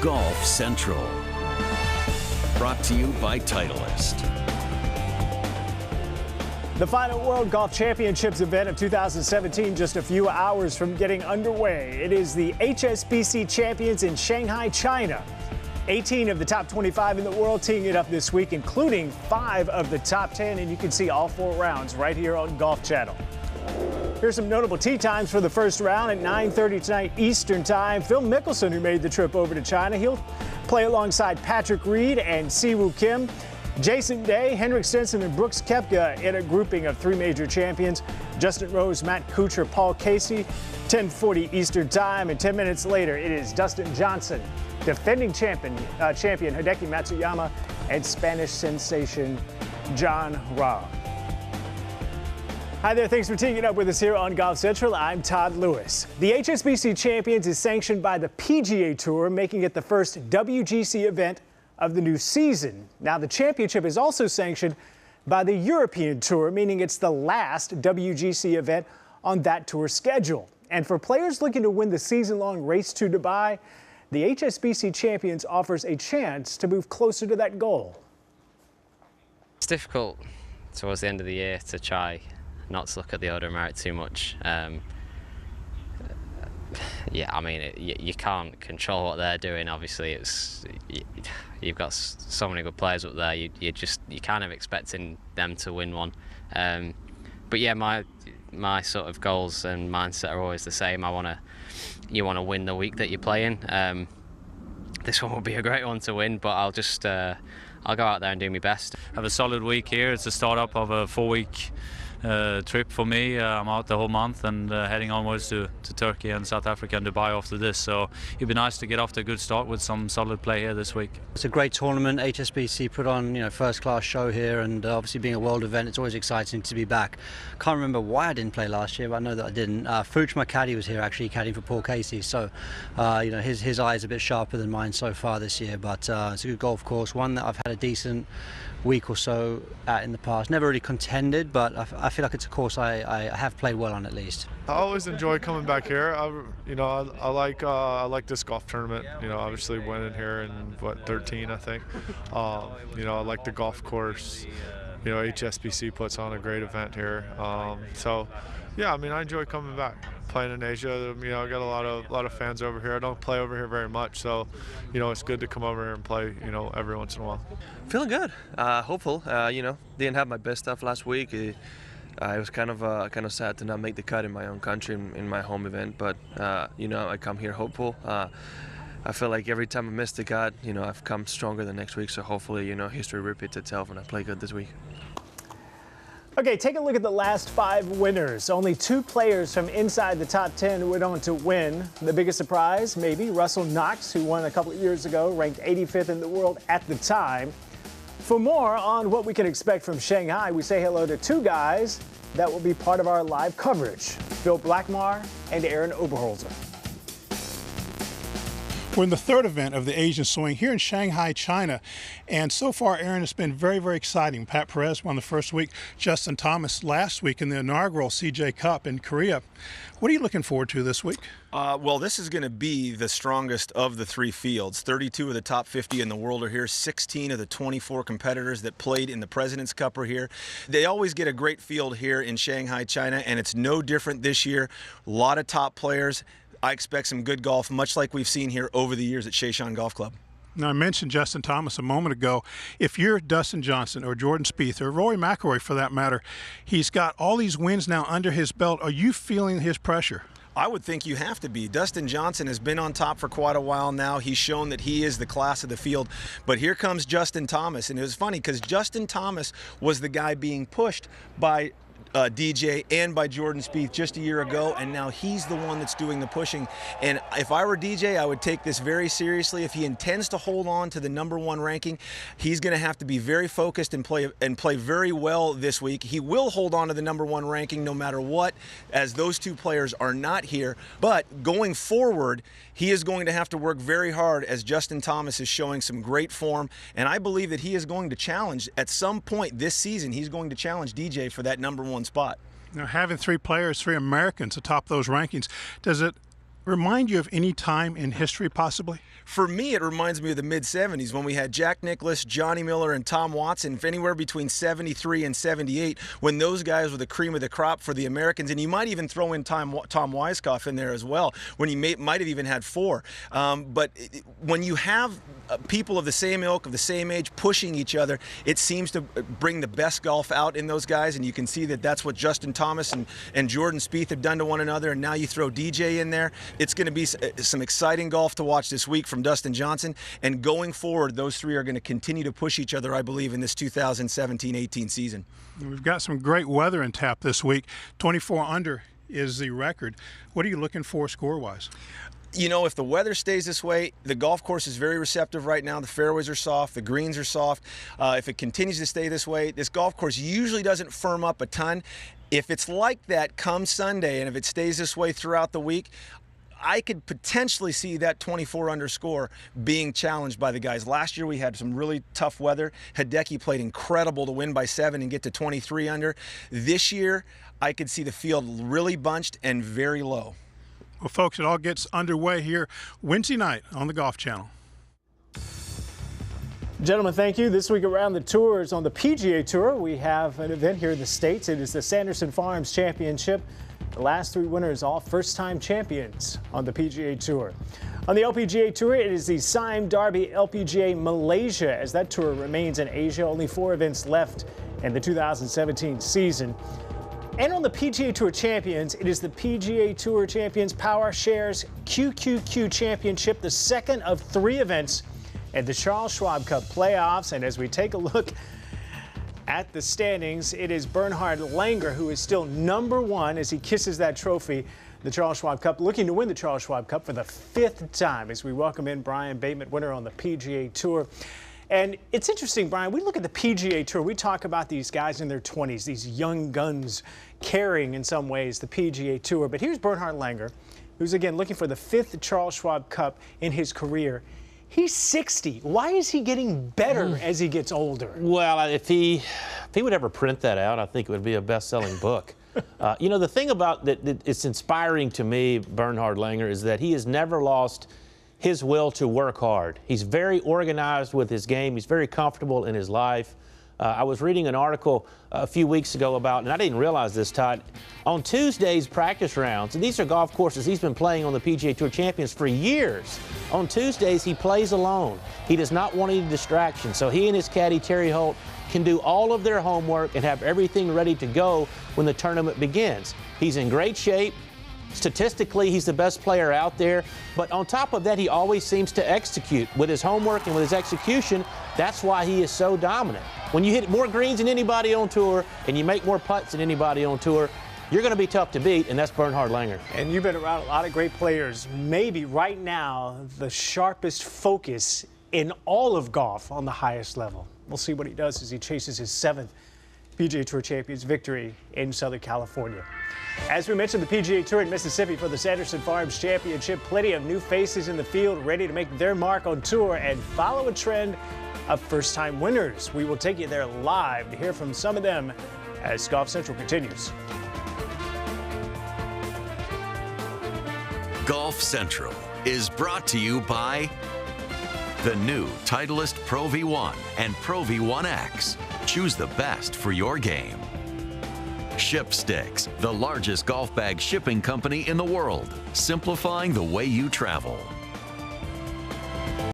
Golf Central. Brought to you by Titleist. The final World Golf Championships event of 2017 just a few hours from getting underway. It is the HSBC Champions in Shanghai, China. 18 of the top 25 in the world teeing it up this week, including 5 of the top 10, and you can see all 4 rounds right here on Golf Channel. Here's some notable tee times for the first round at 9:30 tonight Eastern Time. Phil Mickelson, who made the trip over to China, he'll play alongside Patrick Reed and Siwoo Kim. Jason Day, Henrik Stenson, and Brooks Koepka in a grouping of 3 major champions. Justin Rose, Matt Kuchar, Paul Casey, 10:40 Eastern Time. And 10 minutes later, it is Dustin Johnson, defending champion Hideki Matsuyama, and Spanish sensation Jon Rahm. Hi there, thanks for teaming up with us here on Golf Central. I'm Todd Lewis. The HSBC Champions is sanctioned by the PGA Tour, making it the first WGC event of the new season. Now, the championship is also sanctioned by the European Tour, meaning it's the last WGC event on that tour schedule. And for players looking to win the season-long race to Dubai, the HSBC Champions offers a chance to move closer to that goal. It's difficult towards the end of the year to try not to look at the order of merit too much. Yeah, I mean, you can't control what they're doing. Obviously, you've got so many good players up there. You're kind of expecting them to win one. But yeah, my sort of goals and mindset are always the same. You want to win the week that you're playing. This one will be a great one to win, but I'll go out there and do my best. Have a solid week here. It's the start-up of a 4-week trip for me. I'm out the whole month and heading onwards to Turkey and South Africa and Dubai after this. So it'd be nice to get off to a good start with some solid play here this week. It's a great tournament. HSBC put on, first-class show here, and obviously being a world event, it's always exciting to be back. Can't remember why I didn't play last year, but I know that I didn't. Fuch, my caddy, was here actually caddying for Paul Casey. So, his eye is a bit sharper than mine so far this year. But it's a good golf course, one that I've had a decent week or so at in the past. Never really contended, but I feel like it's a course I have played well on at least. I always enjoy coming back here. I like this golf tournament. Obviously winning here in 13, I think. I like the golf course. HSBC puts on a great event here. So, yeah, I mean, I enjoy coming back. Playing in Asia, I got a lot of fans over here. I don't play over here very much, so it's good to come over here and play every once in a while. Feeling good, hopeful. Didn't have my best stuff last week. It was kind of sad to not make the cut in my own country in my home event, but I come here hopeful. I feel like every time I miss the cut, I've come stronger the next week. So hopefully, history repeats itself and I play good this week. Okay, take a look at the last 5 winners. Only 2 players from inside the top 10 went on to win. The biggest surprise, maybe, Russell Knox, who won a couple of years ago, ranked 85th in the world at the time. For more on what we can expect from Shanghai, we say hello to 2 guys that will be part of our live coverage, Phil Blackmar and Aaron Oberholzer. We're in the 3rd event of the Asian Swing here in Shanghai, China. And so far, Aaron, it's been very, very exciting. Pat Perez won the first week, Justin Thomas last week in the inaugural CJ Cup in Korea. What are you looking forward to this week? Well, this is going to be the strongest of the 3 fields. 32 of the top 50 in the world are here. 16 of the 24 competitors that played in the President's Cup are here. They always get a great field here in Shanghai, China, and it's no different this year. A lot of top players. I expect some good golf, much like we've seen here over the years at Shayshan Golf Club. Now, I mentioned Justin Thomas a moment ago. If you're Dustin Johnson or Jordan Spieth or Rory McIlroy for that matter, he's got all these wins now under his belt. Are you feeling his pressure? I would think you have to be. Dustin Johnson has been on top for quite a while now. He's shown that he is the class of the field. But here comes Justin Thomas. And it was funny because Justin Thomas was the guy being pushed by DJ and by Jordan Spieth just a year ago, and now he's the one that's doing the pushing. And if I were DJ, I would take this very seriously. If he intends to hold on to the #1 ranking, he's going to have to be very focused and play very well this week. He will hold on to the #1 ranking no matter what, as those 2 players are not here. But going forward, he is going to have to work very hard, as Justin Thomas is showing some great form, and I believe that he is going to challenge at some point this season. He's going to challenge DJ for that #1 spot. Now, having 3 players, 3 Americans atop those rankings, does it Remind you of any time in history, possibly? For me, it reminds me of the mid-'70s when we had Jack Nicklaus, Johnny Miller, and Tom Watson, anywhere between 73 and 78, when those guys were the cream of the crop for the Americans. And you might even throw in Tom Weiskopf in there as well, when he might have even had 4. But when you have people of the same ilk, of the same age, pushing each other, it seems to bring the best golf out in those guys. And you can see that that's what Justin Thomas and Jordan Spieth have done to one another. And now you throw DJ in there. It's going to be some exciting golf to watch this week from Dustin Johnson. And going forward, those three are going to continue to push each other, I believe, in this 2017-18 season. We've got some great weather in tap this week. 24 under is the record. What are you looking for score-wise? You know, if the weather stays this way, the golf course is very receptive right now. The fairways are soft, the greens are soft. If it continues to stay this way, this golf course usually doesn't firm up a ton. If it's like that come Sunday, and if it stays this way throughout the week, I could potentially see that 24 under score being challenged by the guys. Last year we had some really tough weather. Hideki played incredible to win by 7 and get to 23 under. This year, I could see the field really bunched and very low. Well, folks, it all gets underway here Wednesday night on the Golf Channel. Gentlemen, thank you. This week around the tours on the PGA Tour, we have an event here in the States. It is the Sanderson Farms Championship. The last 3 winners, all first-time champions on the PGA Tour. On the LPGA Tour, it is the Sime Darby LPGA Malaysia, as that tour remains in Asia. Only 4 events left in the 2017 season. And on the PGA Tour Champions, it is the PGA Tour Champions Power Shares QQQ Championship, the second of 3 events at the Charles Schwab Cup playoffs. And as we take a look at the standings, it is Bernhard Langer who is still number 1 as he kisses that trophy, the Charles Schwab Cup, looking to win the Charles Schwab Cup for the 5th time as we welcome in Brian Bateman, winner on the PGA Tour. And it's interesting, Brian, we look at the PGA Tour, we talk about these guys in their 20s, these young guns carrying in some ways the PGA Tour. But here's Bernhard Langer, who's again looking for the 5th Charles Schwab Cup in his career. He's 60. Why is he getting better as he gets older? Well, if he would ever print that out, I think it would be a best-selling book. You know, the thing about that it's inspiring to me, Bernhard Langer, is that he has never lost his will to work hard. He's very organized with his game. He's very comfortable in his life. I was reading an article a few weeks ago about, and I didn't realize this, Todd, on Tuesday's practice rounds, and these are golf courses he's been playing on the PGA Tour Champions for years. On Tuesdays, he plays alone. He does not want any distraction, so he and his caddy, Terry Holt, can do all of their homework and have everything ready to go when the tournament begins. He's in great shape. Statistically, he's the best player out there, but on top of that, he always seems to execute with his homework and with his execution. That's why he is so dominant. When you hit more greens than anybody on tour and you make more putts than anybody on tour, you're going to be tough to beat, and that's Bernhard Langer. And you've been around a lot of great players. Maybe right now the sharpest focus in all of golf on the highest level. We'll see what he does as he chases his 7th PGA Tour Champions victory in Southern California. As we mentioned, the PGA Tour in Mississippi for the Sanderson Farms Championship. Plenty of new faces in the field ready to make their mark on tour and follow a trend of first-time winners. We will take you there live to hear from some of them as Golf Central continues. Golf Central is brought to you by the new Titleist Pro V1 and Pro V1X. Choose the best for your game. Shipsticks, the largest golf bag shipping company in the world, simplifying the way you travel.